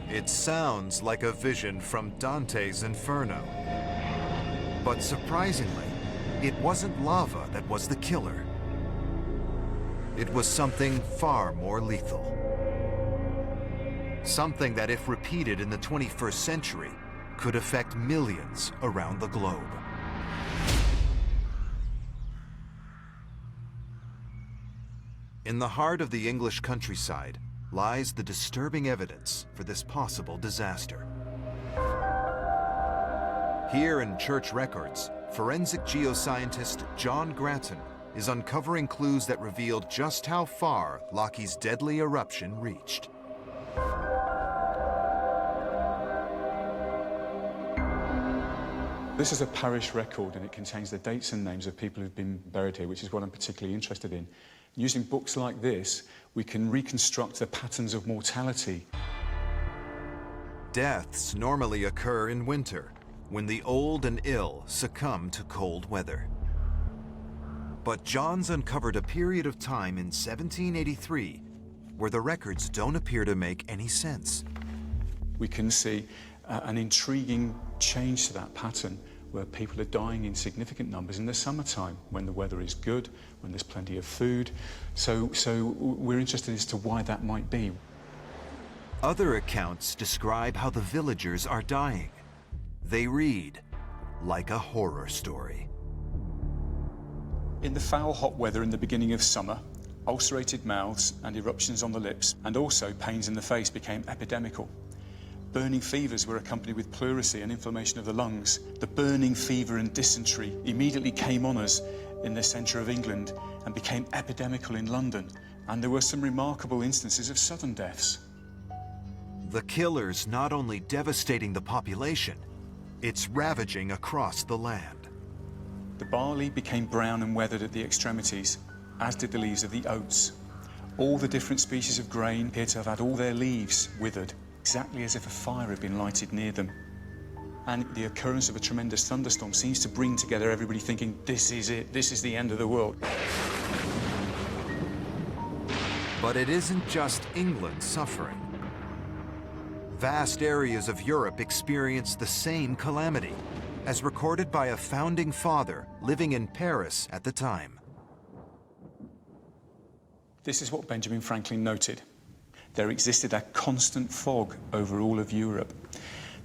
It sounds like a vision from Dante's Inferno. But surprisingly, it wasn't lava that was the killer. It was something far more lethal. Something that, if repeated in the 21st century, could affect millions around the globe. In the heart of the English countryside lies the disturbing evidence for this possible disaster. Here in church records, forensic geoscientist John Grattan is uncovering clues that revealed just how far Lochi's deadly eruption reached. This is a parish record, and it contains the dates and names of people who've been buried here, which is what I'm particularly interested in. Using books like this, we can reconstruct the patterns of mortality. Deaths normally occur in winter, when the old and ill succumb to cold weather. But John's uncovered a period of time in 1783 where the records don't appear to make any sense. We can see an intriguing change to that pattern, where people are dying in significant numbers in the summertime, when the weather is good, when there's plenty of food. So we're interested as to why that might be. Other accounts describe how the villagers are dying. They read like a horror story. In the foul hot weather in the beginning of summer, ulcerated mouths and eruptions on the lips, and also pains in the face, became epidemical. Burning fevers were accompanied with pleurisy and inflammation of the lungs. The burning fever and dysentery immediately came on us in the centre of England and became epidemical in London. And there were some remarkable instances of sudden deaths. The killer's not only devastating the population, it's ravaging across the land. The barley became brown and weathered at the extremities, as did the leaves of the oats. All the different species of grain appear to have had all their leaves withered, exactly as if a fire had been lighted near them. And the occurrence of a tremendous thunderstorm seems to bring together everybody thinking, this is it, this is the end of the world. But it isn't just England suffering. Vast areas of Europe experienced the same calamity, as recorded by a founding father living in Paris at the time. This is what Benjamin Franklin noted. There existed a constant fog over all of Europe.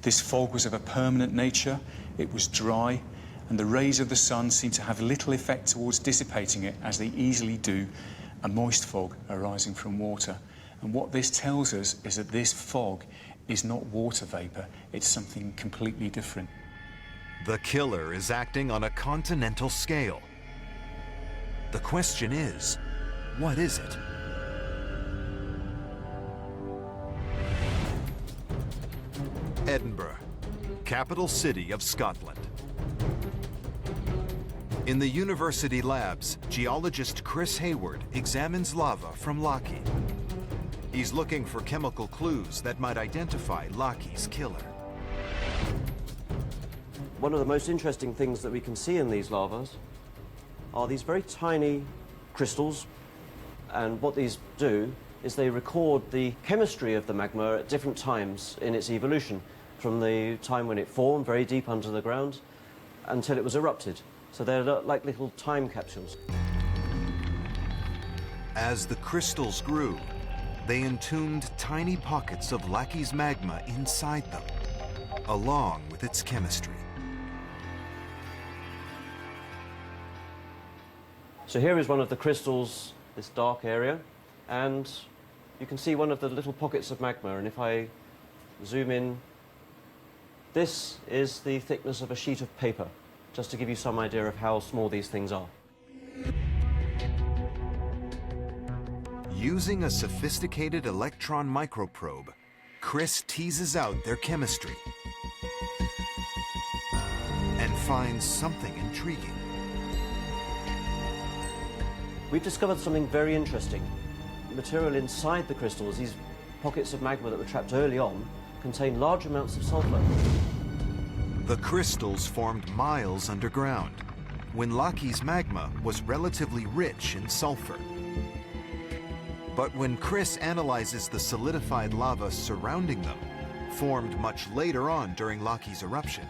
This fog was of a permanent nature, it was dry, and the rays of the sun seemed to have little effect towards dissipating it, as they easily do a moist fog arising from water. And what this tells us is that this fog is not water vapour, it's something completely different. The killer is acting on a continental scale. The question is, what is it? Edinburgh, capital city of Scotland. In the university labs, geologist Chris Hayward examines lava from Lochi. He's looking for chemical clues that might identify Lochi's killer. One of the most interesting things that we can see in these lavas are these very tiny crystals, and what these do is they record the chemistry of the magma at different times in its evolution, from the time when it formed very deep under the ground until it was erupted. So they're like little time capsules. As the crystals grew, they entombed tiny pockets of Lochi's magma inside them, along with its chemistry. So here is one of the crystals, this dark area, and you can see one of the little pockets of magma, and if I zoom in, this is the thickness of a sheet of paper, just to give you some idea of how small these things are. Using a sophisticated electron microprobe, Chris teases out their chemistry and finds something intriguing. We've discovered something very interesting. The material inside the crystals, these pockets of magma that were trapped early on, contain large amounts of sulfur. The crystals formed miles underground, when Lochi's magma was relatively rich in sulfur. But when Chris analyzes the solidified lava surrounding them, formed much later on during Laki's eruption,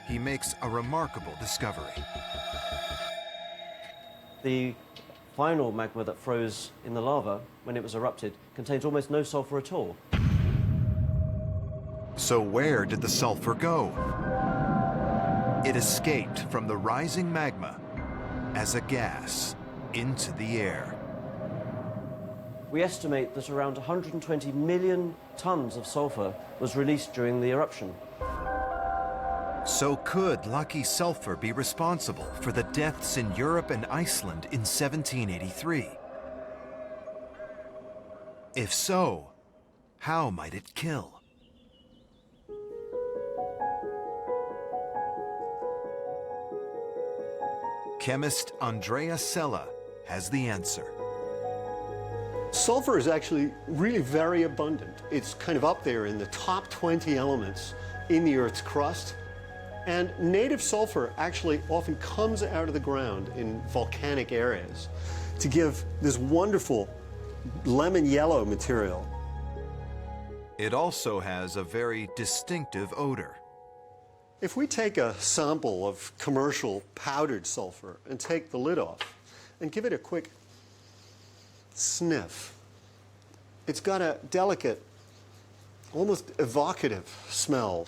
he makes a remarkable discovery. The final magma that froze in the lava when it was erupted contains almost no sulfur at all. So where did the sulfur go? It escaped from the rising magma as a gas into the air. We estimate that around 120 million tons of sulfur was released during the eruption. So could Lucky sulfur be responsible for the deaths in Europe and Iceland in 1783? If so, how might it kill? Chemist Andrea Sella has the answer. Sulfur is actually really very abundant. It's kind of up there in the top 20 elements in the Earth's crust. And native sulfur actually often comes out of the ground in volcanic areas to give this wonderful lemon yellow material. It also has a very distinctive odor. If we take a sample of commercial powdered sulfur and take the lid off and give it a quick sniff, it's got a delicate, almost evocative smell.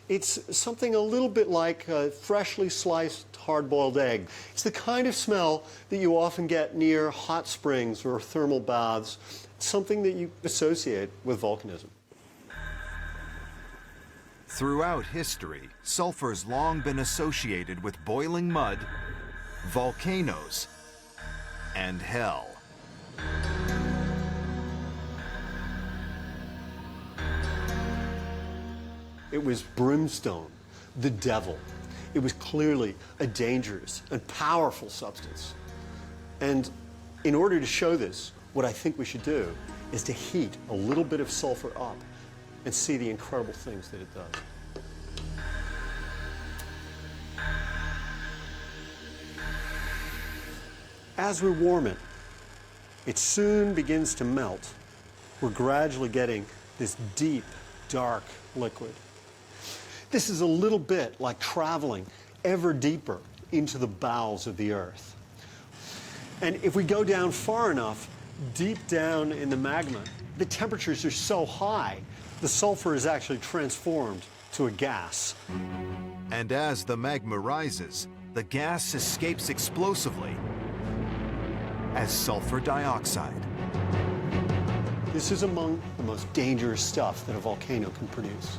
It's something a little bit like a freshly sliced hard-boiled egg. It's the kind of smell that you often get near hot springs or thermal baths, something that you associate with volcanism. Throughout history, sulfur's long been associated with boiling mud, volcanoes, and hell. It was brimstone, the devil. It was clearly a dangerous and powerful substance. And in order to show this, what I think we should do is to heat a little bit of sulfur up and see the incredible things that it does. As we warm it, it soon begins to melt. We're gradually getting this deep, dark liquid. This is a little bit like traveling ever deeper into the bowels of the Earth. And if we go down far enough, deep down in the magma, the temperatures are so high, the sulfur is actually transformed to a gas. And as the magma rises, the gas escapes explosively as sulfur dioxide. This is among the most dangerous stuff that a volcano can produce.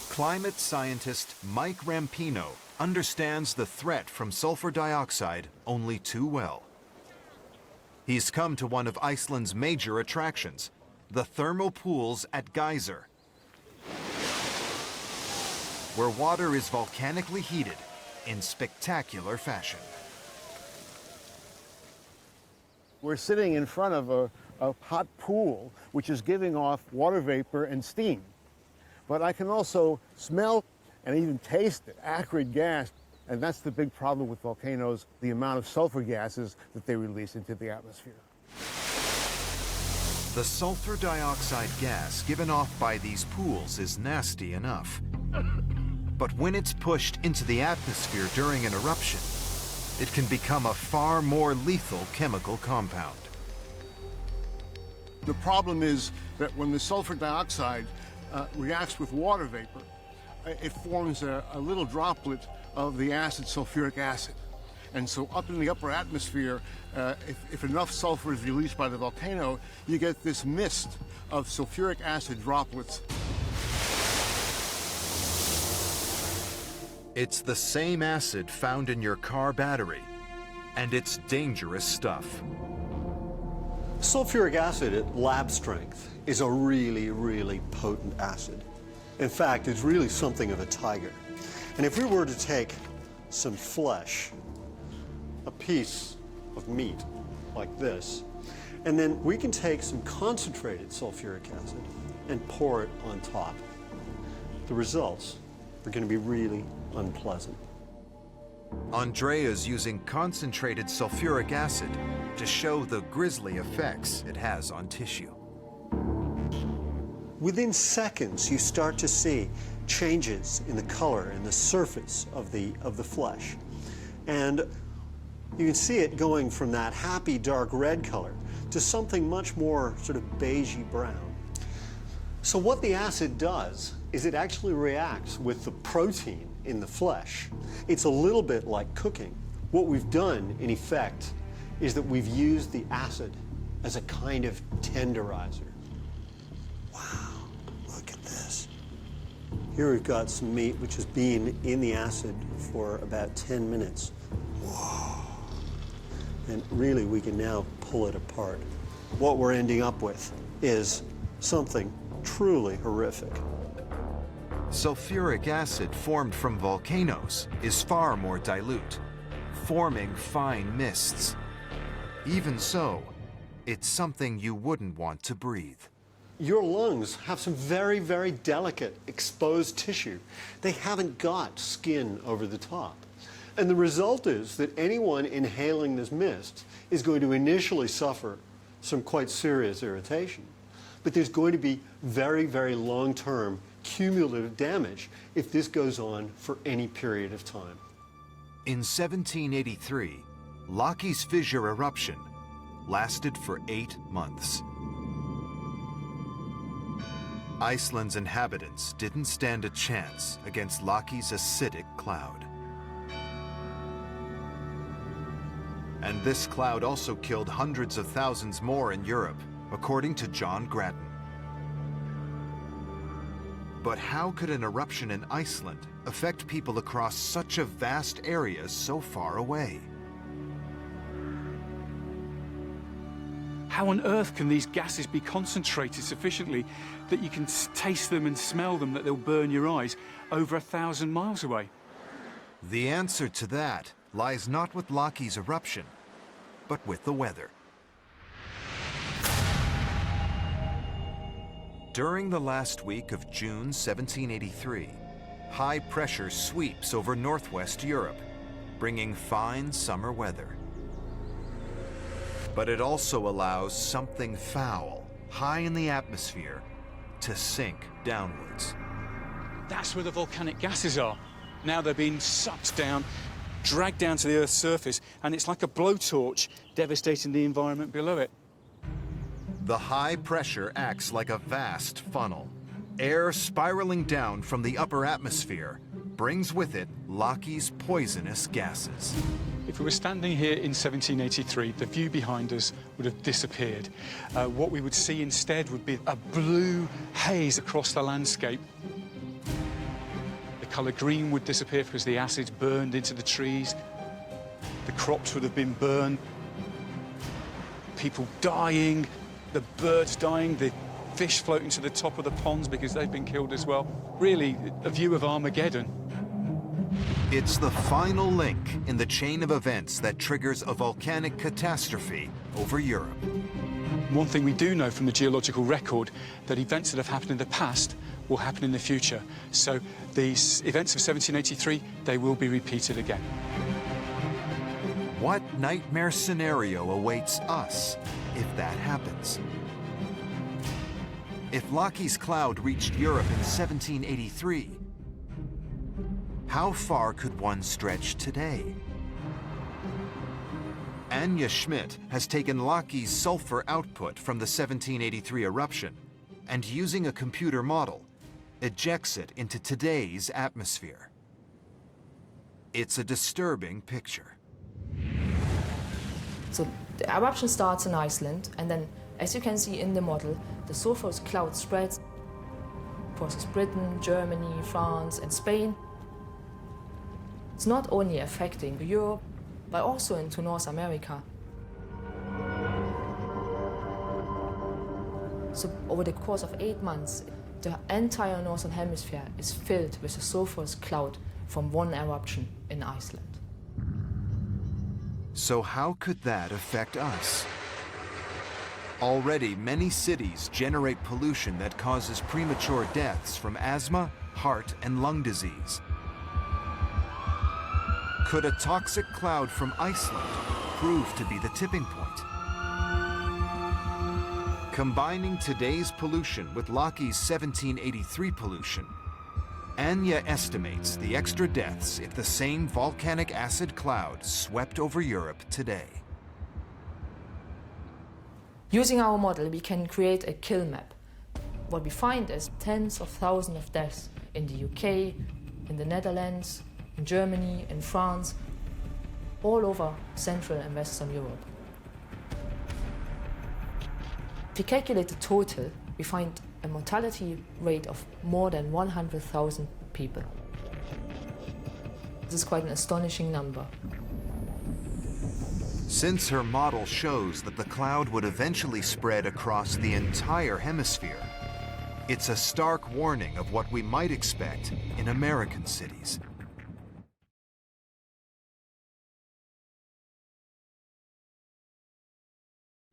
Climate scientist Mike Rampino understands the threat from sulfur dioxide only too well. He's come to one of Iceland's major attractions, the thermal pools at Geyser, where water is volcanically heated in spectacular fashion. We're sitting in front of a hot pool, which is giving off water vapor and steam. But I can also smell and even taste the acrid gas. And that's the big problem with volcanoes, the amount of sulfur gases that they release into the atmosphere. The sulfur dioxide gas given off by these pools is nasty enough. But when it's pushed into the atmosphere during an eruption, it can become a far more lethal chemical compound. The problem is that when the sulfur dioxide reacts with water vapor, it forms a little droplet of the acid sulfuric acid. And so up in the upper atmosphere, if enough sulfur is released by the volcano, you get this mist of sulfuric acid droplets. It's the same acid found in your car battery, and it's dangerous stuff. Sulfuric acid at lab strength is a really, really potent acid. In fact, it's really something of a tiger. And if we were to take some flesh, a piece of meat like this, and then we can take some concentrated sulfuric acid and pour it on top, the results are going to be really unpleasant. Andrea's using concentrated sulfuric acid to show the grisly effects it has on tissue. Within seconds, you start to see changes in the color and the surface of the flesh. And you can see it going from that happy dark red color to something much more sort of beigey brown. So what the acid does is it actually reacts with the protein in the flesh. It's a little bit like cooking. What we've done, in effect, is that we've used the acid as a kind of tenderizer. Wow, look at this. Here we've got some meat which has been in the acid for about 10 minutes. Whoa. And really, we can now pull it apart. What we're ending up with is something truly horrific. Sulfuric acid formed from volcanoes is far more dilute, forming fine mists. Even so, it's something you wouldn't want to breathe. Your lungs have some very, very delicate exposed tissue. They haven't got skin over the top. And the result is that anyone inhaling this mist is going to initially suffer some quite serious irritation. But there's going to be very, very long-term cumulative damage if this goes on for any period of time. In 1783, Loki's fissure eruption lasted for 8 months. Iceland's inhabitants didn't stand a chance against Loki's acidic cloud. And this cloud also killed hundreds of thousands more in Europe, according to John Grattan. But how could an eruption in Iceland affect people across such a vast area so far away? How on earth can these gases be concentrated sufficiently that you can taste them and smell them, that they'll burn your eyes over 1,000 miles away? The answer to that lies not with Loki's eruption, but with the weather. During the last week of June 1783, high pressure sweeps over northwest Europe, bringing fine summer weather. But it also allows something foul, high in the atmosphere, to sink downwards. That's where the volcanic gases are. Now they're being sucked down, dragged down to the Earth's surface, and it's like a blowtorch devastating the environment below it. The high pressure acts like a vast funnel. Air spiraling down from the upper atmosphere brings with it Loki's poisonous gases. If we were standing here in 1783, the view behind us would have disappeared. What we would see instead would be a blue haze across the landscape. The colour green would disappear because the acids burned into the trees. The crops would have been burned. People dying, the birds dying, the fish floating to the top of the ponds because they've been killed as well. Really, a view of Armageddon. It's the final link in the chain of events that triggers a volcanic catastrophe over Europe. One thing we do know from the geological record, that events that have happened in the past will happen in the future. So these events of 1783, they will be repeated again. What nightmare scenario awaits us if that happens? If Loki's cloud reached Europe in 1783, how far could one stretch today? Anja Schmidt has taken Loki's sulfur output from the 1783 eruption and, using a computer model, ejects it into today's atmosphere. It's a disturbing picture. So the eruption starts in Iceland, and then, as you can see in the model, the sulfurous cloud spreads across Britain, Germany, France, and Spain. It's not only affecting Europe, but also into North America. So over the course of 8 months, the entire Northern Hemisphere is filled with a sulfurous cloud from one eruption in Iceland. So how could that affect us? Already, many cities generate pollution that causes premature deaths from asthma, heart, and lung disease. Could a toxic cloud from Iceland prove to be the tipping point? Combining today's pollution with Loki's 1783 pollution, Anya estimates the extra deaths if the same volcanic acid cloud swept over Europe today. Using our model, we can create a kill map. What we find is tens of thousands of deaths in the UK, in the Netherlands, in Germany, in France, all over Central and Western Europe. If we calculate the total, we find a mortality rate of more than 100,000 people. This is quite an astonishing number. Since her model shows that the cloud would eventually spread across the entire hemisphere, it's a stark warning of what we might expect in American cities.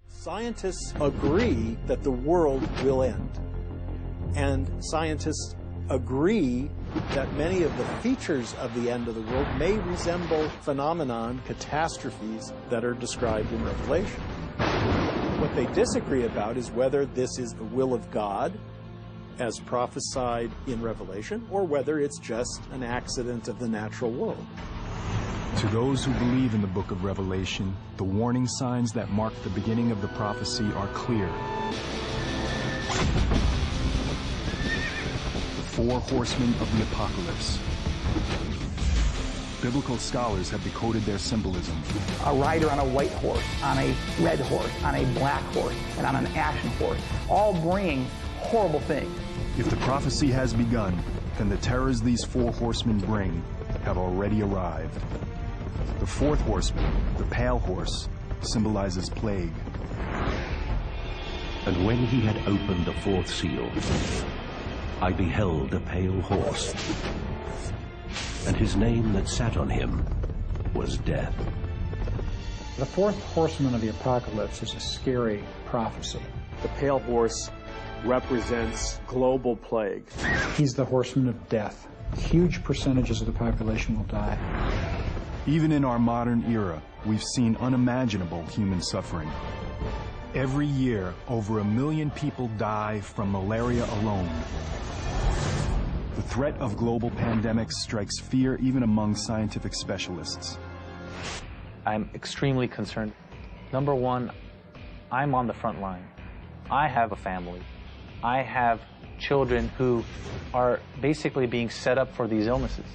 Scientists agree that the world will end. And scientists agree that many of the features of the end of the world may resemble phenomenon, catastrophes that are described in Revelation. What they disagree about is whether this is the will of God, as prophesied in Revelation, or whether it's just an accident of the natural world. To those who believe in the book of Revelation, the warning signs that mark the beginning of the prophecy are clear. The four horsemen of the apocalypse. Biblical scholars have decoded their symbolism. A rider on a white horse, on a red horse, on a black horse, and on an ashen horse, all bringing horrible things. If the prophecy has begun, then the terrors these four horsemen bring have already arrived. The fourth horseman, the pale horse, symbolizes plague. And when he had opened the fourth seal, I beheld a pale horse, and his name that sat on him was Death. The fourth horseman of the apocalypse is a scary prophecy. The pale horse represents global plague. He's the horseman of death. Huge percentages of the population will die. Even in our modern era, we've seen unimaginable human suffering. Every year, over 1 million people die from malaria alone. The threat of global pandemics strikes fear even among scientific specialists. I'm extremely concerned. Number one, I'm on the front line. I have a family. I have children who are basically being set up for these illnesses.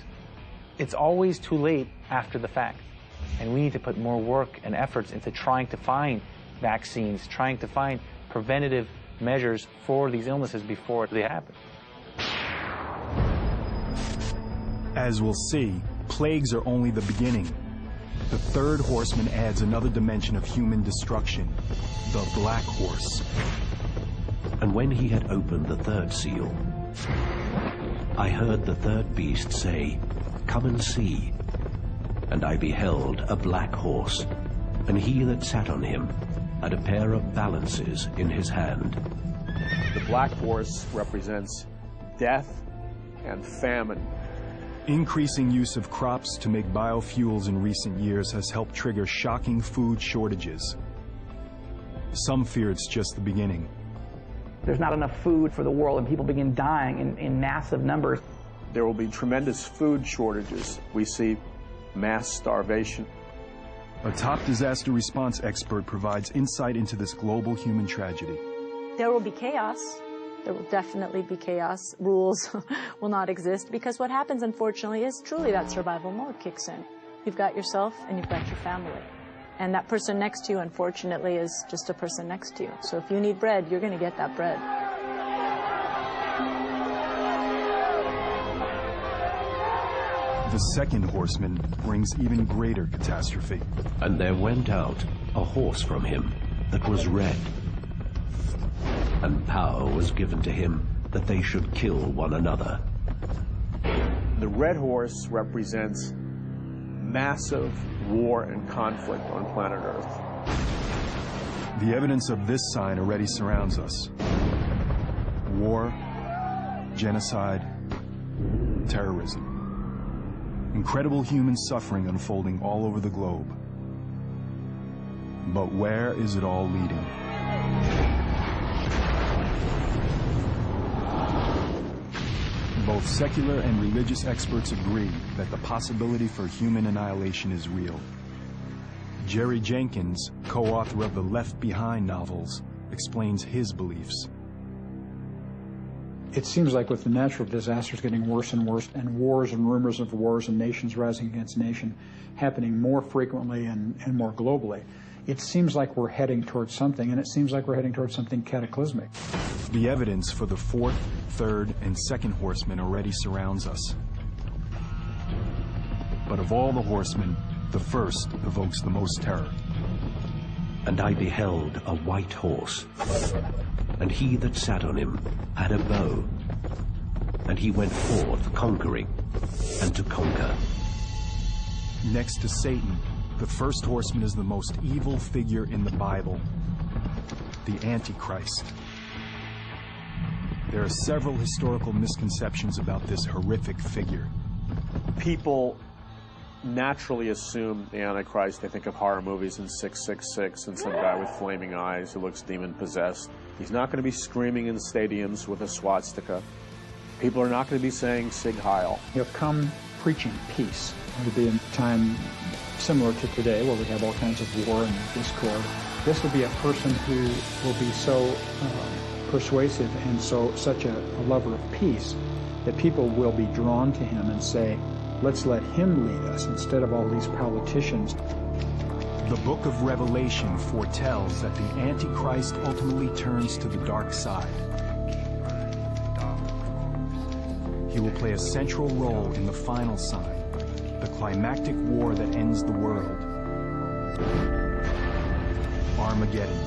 It's always too late after the fact, and we need to put more work and efforts into trying to find vaccines, trying to find preventative measures for these illnesses before they happen. As we'll see, plagues are only the beginning. The third horseman adds another dimension of human destruction, the Black Horse. And when he had opened the third seal, I heard the third beast say, "Come and see." And I beheld a black horse, and he that sat on him had a pair of balances in his hand. The black horse represents death and famine. Increasing use of crops to make biofuels in recent years has helped trigger shocking food shortages. Some fear it's just the beginning. There's not enough food for the world, and people begin dying in massive numbers. There will be tremendous food shortages. We see mass starvation. A top disaster response expert provides insight into this global human tragedy. There will be chaos. There will definitely be chaos. Rules will not exist, because what happens, unfortunately, is truly that survival mode kicks in. You've got yourself and you've got your family. And that person next to you, unfortunately, is just a person next to you. So if you need bread, you're going to get that bread. The second horseman brings even greater catastrophe. And there went out a horse from him that was red, and power was given to him that they should kill one another. The red horse represents massive war and conflict on planet Earth. The evidence of this sign already surrounds us. War, genocide, terrorism. Incredible human suffering unfolding all over the globe. But where is it all leading? Both secular and religious experts agree that the possibility for human annihilation is real. Jerry Jenkins, co-author of the Left Behind novels, explains his beliefs. It seems like with the natural disasters getting worse and worse, and wars and rumors of wars and nations rising against nation happening more frequently and more globally, it seems like we're heading towards something, and it seems like we're heading towards something cataclysmic. The evidence for the fourth, third, and second horsemen already surrounds us. But of all the horsemen, the first evokes the most terror. And I beheld a white horse, and he that sat on him had a bow, and he went forth conquering and to conquer. Next to Satan, the first horseman is the most evil figure in the Bible, the Antichrist. There are several historical misconceptions about this horrific figure. People naturally assume the Antichrist. They think of horror movies in 666 and some guy with flaming eyes who looks demon-possessed. He's not going to be screaming in stadiums with a swastika. People are not going to be saying Sig Heil. He'll come preaching peace. It'll be a time similar to today where we have all kinds of war and discord. This will be a person who will be so persuasive and such a lover of peace that people will be drawn to him and say, let's let him lead us instead of all these politicians. The book of Revelation foretells that the Antichrist ultimately turns to the dark side. He will play a central role in the final sign, the climactic war that ends the world, Armageddon.